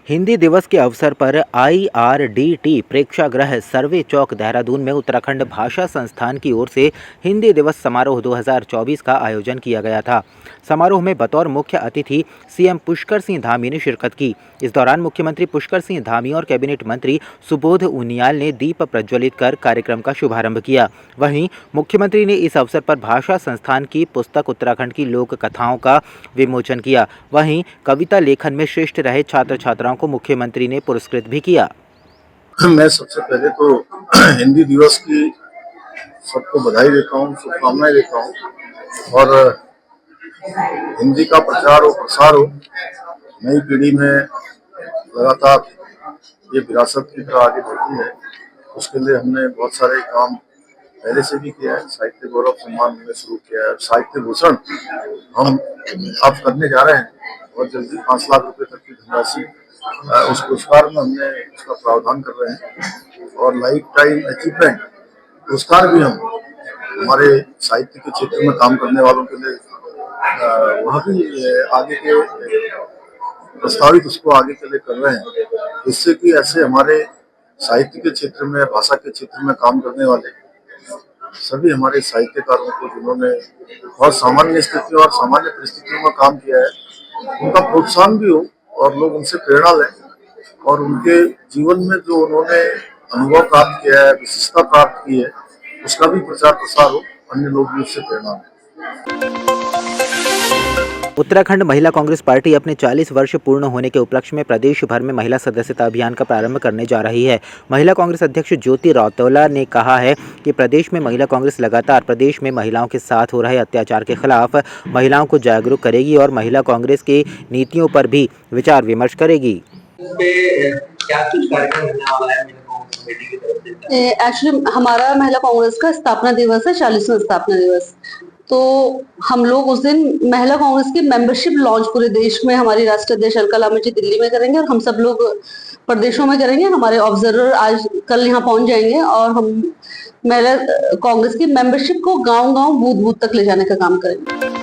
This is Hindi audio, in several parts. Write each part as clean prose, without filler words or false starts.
हिंदी दिवस के अवसर पर आईआरडीटी प्रेक्षागृह सर्वे चौक देहरादून में उत्तराखंड भाषा संस्थान की ओर से हिंदी दिवस समारोह 2024 का आयोजन किया गया था। समारोह में बतौर मुख्य अतिथि सीएम पुष्कर सिंह धामी ने शिरकत की। इस दौरान मुख्यमंत्री पुष्कर सिंह धामी और कैबिनेट मंत्री सुबोध उनियाल ने दीप प्रज्वलित कर कार्यक्रम का शुभारंभ किया। वहीं मुख्यमंत्री ने इस अवसर पर भाषा संस्थान की पुस्तक उत्तराखंड की लोक कथाओं का विमोचन किया। वहीं कविता लेखन में श्रेष्ठ रहे छात्र छात्राओं को मुख्यमंत्री ने पुरस्कृत भी किया। मैं सबसे पहले तो हिंदी दिवस की सबको बधाई देता हूँ, शुभकामनाएं देता हूँ और हिंदी का प्रचार और प्रसार हो, नई पीढ़ी में लगातार ये विरासत की तरह आगे बढ़ती है। उसके लिए हमने बहुत सारे काम पहले से भी किया है। साहित्य गौरव सम्मान हमने शुरू किया है, साहित्य भूषण हम अब करने जा रहे हैं और जल्दी 5 लाख रुपए तक की धनराशि उस पुरस्कार में हमने उसका प्रावधान कर रहे हैं और लाइफ टाइम अचीवमेंट पुरस्कार भी हम हमारे साहित्य के क्षेत्र में काम करने वालों के लिए वहाँ भी आगे के प्रस्तावित उसको आगे के लिए कर रहे हैं, जिससे कि ऐसे हमारे साहित्य के क्षेत्र में, भाषा के क्षेत्र में काम करने वाले सभी हमारे साहित्यकारों को जिन्होंने बहुत सामान्य स्थितियों और सामान्य परिस्थितियों में काम किया है, उनका प्रोत्साहन भी हो और लोग उनसे प्रेरणा लें और उनके जीवन में जो उन्होंने अनुभव प्राप्त किया है, विशिष्टता प्राप्त की है, उसका भी प्रचार प्रसार हो, अन्य लोग भी उससे प्रेरणा लें। उत्तराखंड महिला कांग्रेस पार्टी अपने 40 वर्ष पूर्ण होने के उपलक्ष्य में प्रदेश भर में महिला सदस्यता अभियान का प्रारंभ करने जा रही है। महिला कांग्रेस अध्यक्ष ज्योति रौतेला ने कहा है कि प्रदेश में महिला कांग्रेस लगातार प्रदेश में महिलाओं के साथ हो रहे अत्याचार के खिलाफ महिलाओं को जागरूक करेगी और महिला कांग्रेस की नीतियों पर भी विचार विमर्श करेगी। एक्चुअली हमारा महिला कांग्रेस का स्थापना दिवस है, 40वां स्थापना दिवस। तो हम लोग उस दिन महिला कांग्रेस की मेंबरशिप लॉन्च पूरे देश में हमारी राष्ट्रीय अध्यक्ष अलका लामा जी दिल्ली में करेंगे और हम सब लोग प्रदेशों में करेंगे। हमारे ऑब्जर्वर आज कल यहाँ पहुंच जाएंगे और हम महिला कांग्रेस की मेंबरशिप को गांव-गांव बूथ-बूथ तक ले जाने का काम करेंगे।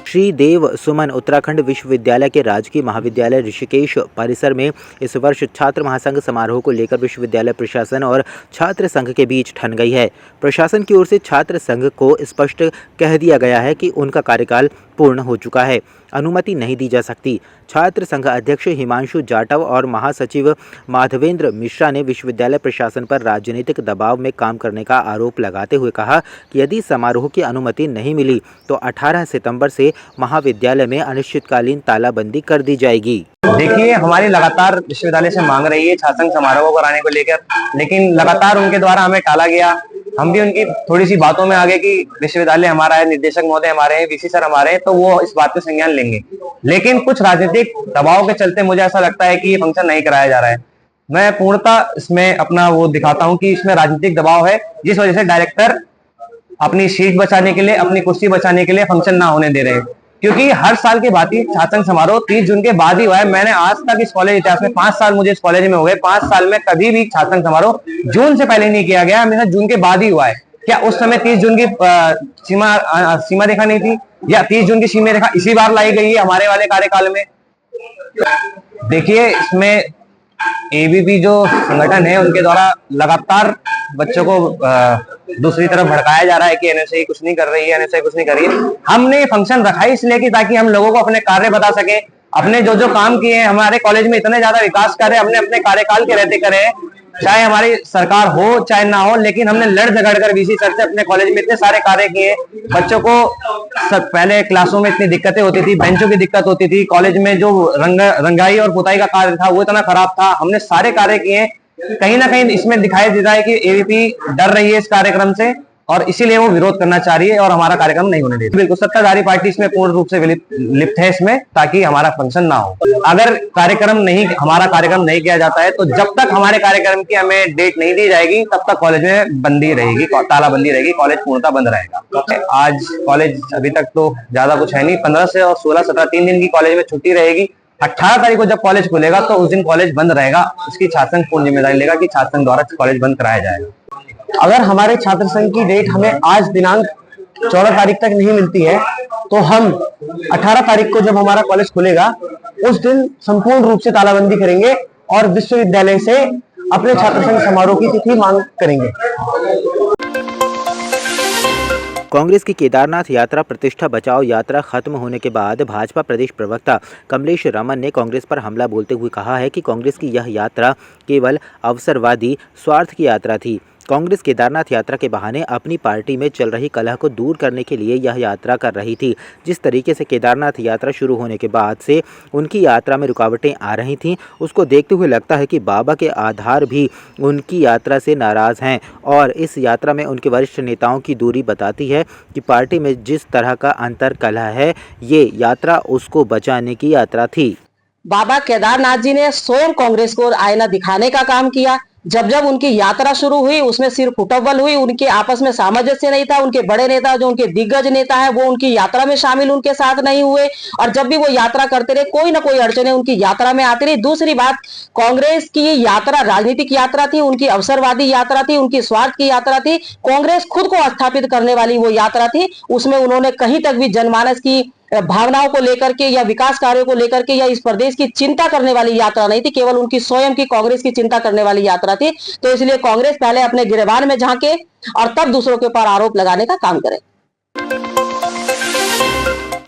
श्री देव सुमन उत्तराखंड विश्वविद्यालय के राजकीय महाविद्यालय ऋषिकेश परिसर में इस वर्ष छात्र महासंघ समारोह को लेकर विश्वविद्यालय प्रशासन और छात्र संघ के बीच ठन गई है। प्रशासन की ओर से छात्र संघ को स्पष्ट कह दिया गया है कि उनका कार्यकाल पूर्ण हो चुका है, अनुमति नहीं दी जा सकती। छात्र संघ अध्यक्ष हिमांशु जाटव और महासचिव माधवेंद्र मिश्रा ने विश्वविद्यालय प्रशासन पर राजनीतिक दबाव में काम करने का आरोप लगाते हुए कहा कि यदि समारोह की अनुमति नहीं मिली तो 18 सितंबर से महाविद्यालय में अनिश्चितकालीन तालाबंदी कर दी जाएगी। देखिए, हमारी लगातार विश्वविद्यालय से मांग रही है छात्र संघ समारोह कराने को लेकर, लेकिन लगातार उनके द्वारा हमें टाला गया। हम भी उनकी थोड़ी सी बातों में आ गए कि विश्वविद्यालय हमारा है, निर्देशक महोदय हमारे हैं, वीसी सर हमारे हैं, तो वो इस बात पे संज्ञान लेंगे। लेकिन कुछ राजनीतिक दबाव के चलते मुझे ऐसा लगता है कि ये फंक्शन नहीं कराया जा रहा है। मैं पूर्णतः इसमें अपना वो दिखाता हूँ कि इसमें राजनीतिक दबाव है, जिस वजह से डायरेक्टर अपनी सीट बचाने के लिए, अपनी कुर्सी बचाने के लिए फंक्शन ना होने दे रहे हैं। क्योंकि हर साल की बात ही छात्र संघ समारोह 30 जून के बाद ही हुआ है। मैंने आज तक इस कॉलेज इतिहास में 5 साल मुझे इस कॉलेज में हो गए, 5 साल में कभी भी छात्र संघ समारोह जून से पहले नहीं किया गया, हमेशा जून के बाद ही हुआ है। क्या उस समय 30 जून की सीमा रेखा नहीं थी, या 30 जून की सीमा रेखा इसी बार लाई गई है हमारे वाले कार्यकाल में? देखिए, इसमें एबीपी जो संगठन है उनके द्वारा लगातार बच्चों को दूसरी तरफ भड़काया जा रहा है कि एनएसआई कुछ नहीं कर रही है, एनएसआई कुछ नहीं कर रही है। हमने फंक्शन रखा है इसलिए कि ताकि हम लोगों को अपने कार्य बता सके, अपने जो जो काम किए हैं, हमारे कॉलेज में इतने ज्यादा विकास कार्य हमने अपने कार्यकाल के रहते करे हैं, चाहे हमारी सरकार हो चाहे ना हो, लेकिन हमने लड़ झगड़ कर वीसी सर से अपने कॉलेज में इतने सारे कार्य किए। बच्चों को पहले क्लासों में इतनी दिक्कतें होती थी, बेंचों की दिक्कत होती थी, कॉलेज में जो रंगाई और पुताई का कार्य था वो इतना खराब था, हमने सारे कार्य किए। कहीं ना कहीं इसमें दिखाई देता है कि एबीपी डर रही है इस कार्यक्रम से और इसीलिए वो विरोध करना चाह रही है और हमारा कार्यक्रम नहीं होने देती। बिल्कुल, सत्ताधारी पार्टी इसमें पूर्ण रूप से लिप्त है इसमें, ताकि हमारा फंक्शन ना हो। अगर हमारा कार्यक्रम नहीं किया जाता है तो जब तक हमारे कार्यक्रम की हमें डेट नहीं दी जाएगी तब तक कॉलेज में बंदी रहेगी, तालाबंदी रहेगी, कॉलेज पूर्णतः बंद रहेगा। आज कॉलेज अभी तक तो ज्यादा कुछ है नहीं, 15 से और 16, 17 3 दिन की कॉलेज में छुट्टी रहेगी। 18 तारीख को जब कॉलेज खुलेगा तो उस दिन कॉलेज बंद रहेगा। इसकी छात्र संघ पूर्ण जिम्मेदारी लेगा कि छात्र संघ द्वारा कॉलेज बंद कराया जाएगा। अगर हमारे छात्र संघ की डेट हमें आज दिनांक 14 तारीख तक नहीं मिलती है तो हम 18 तारीख को जब हमारा कॉलेज खुलेगा उस दिन संपूर्ण रूप से तालाबंदी करेंगे और विश्वविद्यालय से अपने छात्र संघ समारोह की तिथि मांग करेंगे। कांग्रेस की केदारनाथ यात्रा प्रतिष्ठा बचाओ यात्रा खत्म होने के बाद भाजपा प्रदेश प्रवक्ता कमलेश रमन ने कांग्रेस पर हमला बोलते हुए कहा है कि कांग्रेस की यह यात्रा केवल अवसरवादी स्वार्थ की यात्रा थी। कांग्रेस केदारनाथ यात्रा के बहाने अपनी पार्टी में चल रही कलह को दूर करने के लिए यह यात्रा कर रही थी। जिस तरीके से केदारनाथ यात्रा शुरू होने के बाद से उनकी यात्रा में रुकावटें आ रही थीं, उसको देखते हुए लगता है कि बाबा के आधार भी उनकी यात्रा से नाराज़ हैं और इस यात्रा में उनके वरिष्ठ नेताओं की दूरी बताती है कि पार्टी में जिस तरह का अंतर कलह है, ये यात्रा उसको बचाने की यात्रा थी। बाबा केदारनाथ जी ने स्वयं कांग्रेस को आईना दिखाने का काम किया। जब जब उनकी यात्रा शुरू हुई उसमें सिर्फ फुटबॉल हुई, उनके आपस में सामंजस्य नहीं था। उनके बड़े नेता जो उनके दिग्गज नेता है वो उनकी यात्रा में शामिल उनके साथ नहीं हुए और जब भी वो यात्रा करते रहे कोई ना कोई अड़चने उनकी यात्रा में आती रही। दूसरी बात, कांग्रेस की यात्रा राजनीतिक यात्रा थी, उनकी अवसरवादी यात्रा थी, उनकी स्वार्थ की यात्रा थी। कांग्रेस खुद को स्थापित करने वाली वो यात्रा थी। उसमें उन्होंने कहीं तक भी जनमानस की भावनाओं को लेकर के या विकास कार्यों को लेकर के या इस प्रदेश की चिंता करने वाली यात्रा नहीं थी, केवल उनकी स्वयं की कांग्रेस की चिंता करने वाली यात्रा थी। तो इसलिए कांग्रेस पहले अपने गिरबान में झांके और तब दूसरों के ऊपर आरोप लगाने का काम करे।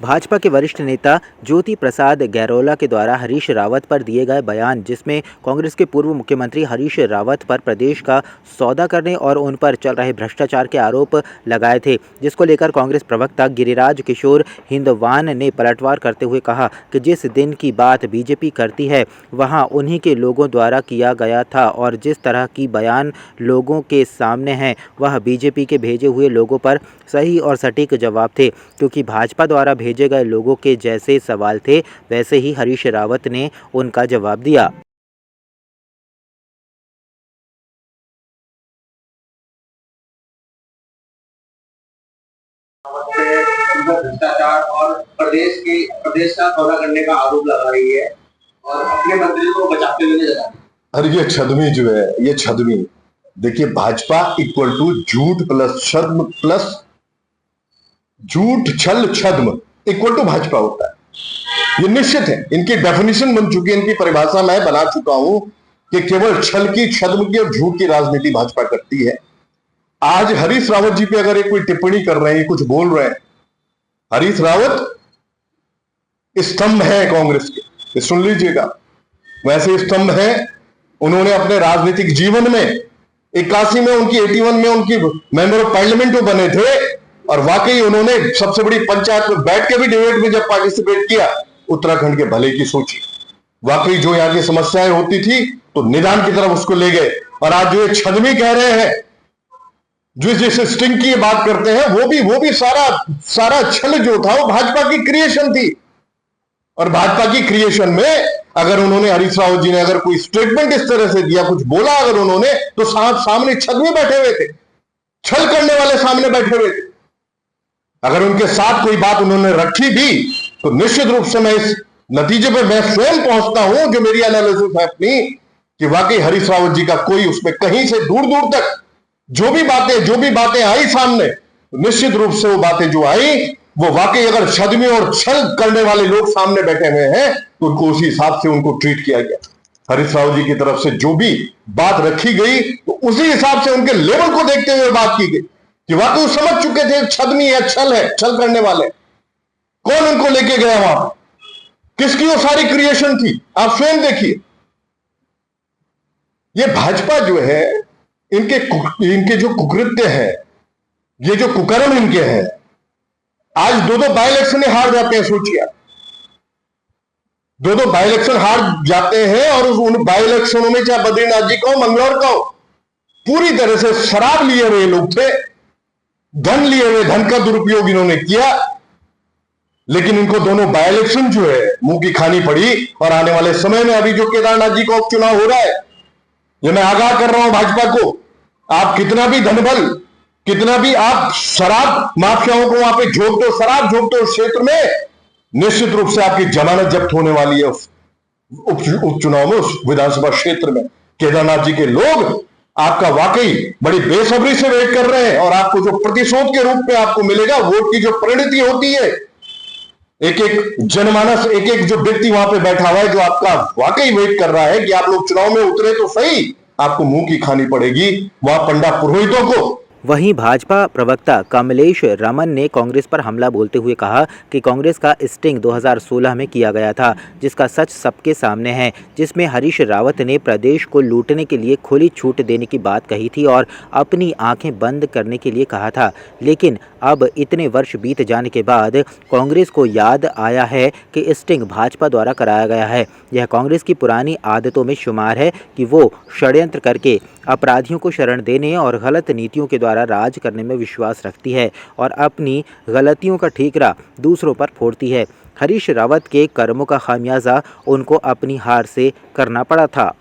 भाजपा के वरिष्ठ नेता ज्योति प्रसाद गैरोला के द्वारा हरीश रावत पर दिए गए बयान, जिसमें कांग्रेस के पूर्व मुख्यमंत्री हरीश रावत पर प्रदेश का सौदा करने और उन पर चल रहे भ्रष्टाचार के आरोप लगाए थे, जिसको लेकर कांग्रेस प्रवक्ता गिरिराज किशोर हिंदवान ने पलटवार करते हुए कहा कि जिस दिन की बात बीजेपी करती है वहां उन्हीं के लोगों द्वारा किया गया था और जिस तरह की बयान लोगों के सामने हैं वह बीजेपी के भेजे हुए लोगों पर सही और सटीक जवाब थे, क्योंकि भाजपा द्वारा भेजे गए लोगों के जैसे सवाल थे वैसे ही हरीश रावत ने उनका जवाब दिया। भ्रष्टाचार और प्रदेश का सौदा करने का आरोप लगा रही है और अपने मंत्री को बचाते हुए नजर आ रही है। अरे ये छदमी जो है, ये छदमी, देखिए भाजपा इक्वल टू झूठ प्लस छद्म प्लस झूठ छल छद्म इक्वल टू भाजपा होता है। ये निश्चित है, इनकी डेफिनेशन बन चुकी है, इनकी परिभाषा मैं बना चुका हूं कि केवल छल की, छद्म की और झूठ की राजनीति भाजपा करती है। आज हरीश रावत जी पे अगर एक कोई टिप्पणी कर रहे हैं, कुछ बोल रहे हैं, हरीश रावत स्तंभ है कांग्रेस के, सुन लीजिएगा, वैसे स्तंभ है। उन्होंने अपने राजनीतिक जीवन में 81 में उनकी 81 में उनकी मेंबर ऑफ पार्लियामेंट वो बने थे और वाकई उन्होंने सबसे बड़ी पंचायत में बैठ के भी डिबेट में जब पार्टिसिपेट किया, उत्तराखंड के भले की सोची, वाकई जो यहाँ की समस्याएं होती थी तो निदान की तरफ उसको ले गए। और आज जो ये छदमी कह रहे हैं, जो जिस स्टिंग की बात करते हैं, वो भी सारा छल जो था वो भाजपा की क्रिएशन थी। और भाजपा की क्रिएशन में अगर उन्होंने, हरीश रावत जी ने अगर कोई स्टेटमेंट इस तरह से दिया, कुछ बोला अगर उन्होंने, तो सामने छदमी बैठे हुए थे, छल करने वाले सामने बैठे हुए थे। अगर उनके साथ कोई बात उन्होंने रखी भी तो निश्चित रूप से मैं इस नतीजे पर मैं स्वयं पहुंचता हूं, जो मेरी एनालिसिस है अपनी, कि वाकई हरीश रावत जी का कोई उसमें कहीं से दूर दूर तक जो भी बातें आई सामने, निश्चित रूप से वो बातें जो आई वो वाकई अगर छदमी और छल करने वाले लोग सामने बैठे हुए हैं तो उनको उसी हिसाब से उनको ट्रीट किया गया। हरीश रावत जी की तरफ से जो भी बात रखी गई तो उसी हिसाब से उनके लेवल को देखते हुए बात की गई कि वाकई वो समझ चुके थे छदमी है, छल करने वाले। कौन उनको लेके गया वहां पर, किसकी वो सारी क्रिएशन थी, आप स्वयं देखिए। ये भाजपा जो है, इनके जो कुकृत्य है, ये जो कुकर्म इनके हैं, आज दो बाई इलेक्शन हार जाते हैं। सोचिए, दो बाई इलेक्शन हार जाते हैं और उन बाई इलेक्शनों में चाहे बद्रीनाथ जी का हो, मंगलौर का हो, पूरी तरह से शराब लिए हुए लोग थे, धन लिए हुए, धन का दुरुपयोग इन्होंने किया। लेकिन इनको दोनों बाई इलेक्शन जो है मुंह की खानी पड़ी। और आने वाले समय में अभी जो केदारनाथ जी का उपचुनाव हो रहा है, ये मैं आगाह कर रहा हूं भाजपा को, आप कितना भी धनबल, कितना भी आप शराब माफियाओं को वहां पे झोंक दो, शराब झोंक दो उस क्षेत्र में, निश्चित रूप से आपकी जमानत जब्त होने वाली है उस उपचुनाव में, उस विधानसभा क्षेत्र में। केदारनाथ जी के लोग आपका वाकई बड़ी बेसब्री से वेट कर रहे हैं, और आपको जो प्रतिशोध के रूप में आपको मिलेगा, वोट की जो परिणति होती है, एक एक जनमानस, एक एक जो व्यक्ति वहां पे बैठा हुआ है जो आपका वाकई वेट कर रहा है कि आप लोग चुनाव में उतरे तो सही, आपको मुंह की खानी पड़ेगी वहां पंडा पुरोहितों को। वहीं भाजपा प्रवक्ता कमलेश रमन ने कांग्रेस पर हमला बोलते हुए कहा कि कांग्रेस का स्टिंग 2016 में किया गया था, जिसका सच सबके सामने है, जिसमें हरीश रावत ने प्रदेश को लूटने के लिए खुली छूट देने की बात कही थी और अपनी आंखें बंद करने के लिए कहा था। लेकिन अब इतने वर्ष बीत जाने के बाद कांग्रेस को याद आया है कि स्टिंग भाजपा द्वारा कराया गया है। यह कांग्रेस की पुरानी आदतों में शुमार है कि वो षड्यंत्र करके अपराधियों को शरण देने और गलत नीतियों के द्वारा राज करने में विश्वास रखती है और अपनी गलतियों का ठीकरा दूसरों पर फोड़ती है। हरीश रावत के कर्मों का खामियाजा उनको अपनी हार से करना पड़ा था।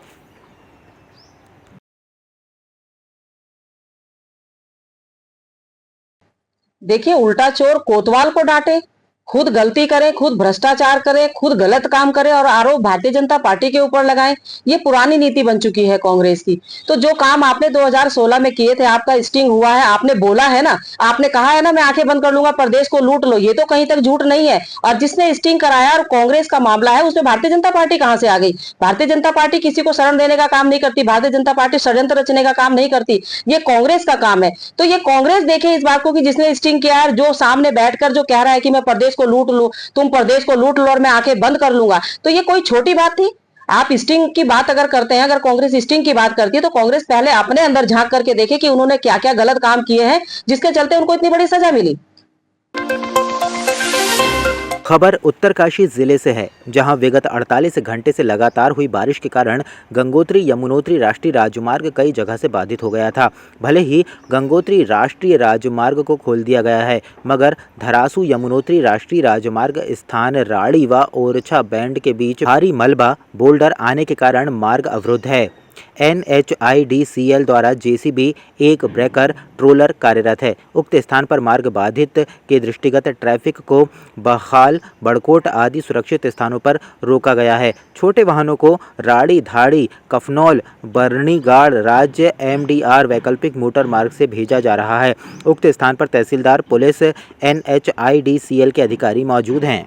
देखिए, उल्टा चोर कोतवाल को डांटे, खुद गलती करे, खुद भ्रष्टाचार करे, खुद गलत काम करे और आरोप भारतीय जनता पार्टी के ऊपर लगाए, ये पुरानी नीति बन चुकी है कांग्रेस की। तो जो काम आपने 2016 में किए थे, आपका स्टिंग हुआ है, आपने बोला है ना, आपने कहा है ना मैं आंखें बंद कर लूंगा, प्रदेश को लूट लो, ये तो कहीं तक झूठ नहीं है। और जिसने स्टिंग कराया और कांग्रेस का मामला है, उसमें भारतीय जनता पार्टी कहां से आ गई? भारतीय जनता पार्टी किसी को शरण देने का काम नहीं करती, भारतीय जनता पार्टी षड्यंत्र रचने का काम नहीं करती, ये कांग्रेस का काम है। तो ये कांग्रेस देखे इस बात को कि जिसने स्टिंग किया है, जो सामने बैठकर जो कह रहा है कि मैं प्रदेश को लूट लूं, तुम प्रदेश को लूट लो और मैं आंखें बंद कर लूंगा, तो ये कोई छोटी बात थी? आप स्टिंग की बात अगर करते हैं, अगर कांग्रेस स्टिंग की बात करती है, तो कांग्रेस पहले अपने अंदर झांक करके देखे कि उन्होंने क्या क्या गलत काम किए हैं जिसके चलते उनको इतनी बड़ी सजा मिली। खबर उत्तरकाशी जिले से है, जहां विगत 48 घंटे से लगातार हुई बारिश के कारण गंगोत्री यमुनोत्री राष्ट्रीय राजमार्ग कई जगह से बाधित हो गया था। भले ही गंगोत्री राष्ट्रीय राजमार्ग को खोल दिया गया है, मगर धरासू यमुनोत्री राष्ट्रीय राजमार्ग स्थान राड़ी व ओरछा बैंड के बीच भारी मलबा बोल्डर आने के कारण मार्ग अवरुद्ध है। NHIDCL द्वारा JCB एक ब्रेकर ट्रोलर कार्यरत है। उक्त स्थान पर मार्ग बाधित के दृष्टिगत ट्रैफिक को बहाल बड़कोट आदि सुरक्षित स्थानों पर रोका गया है। छोटे वाहनों को राड़ी धाड़ी कफनौल बर्नीगाड़ राज्य MDR वैकल्पिक मोटर मार्ग से भेजा जा रहा है। उक्त स्थान पर तहसीलदार पुलिस NHIDCL के अधिकारी मौजूद हैं।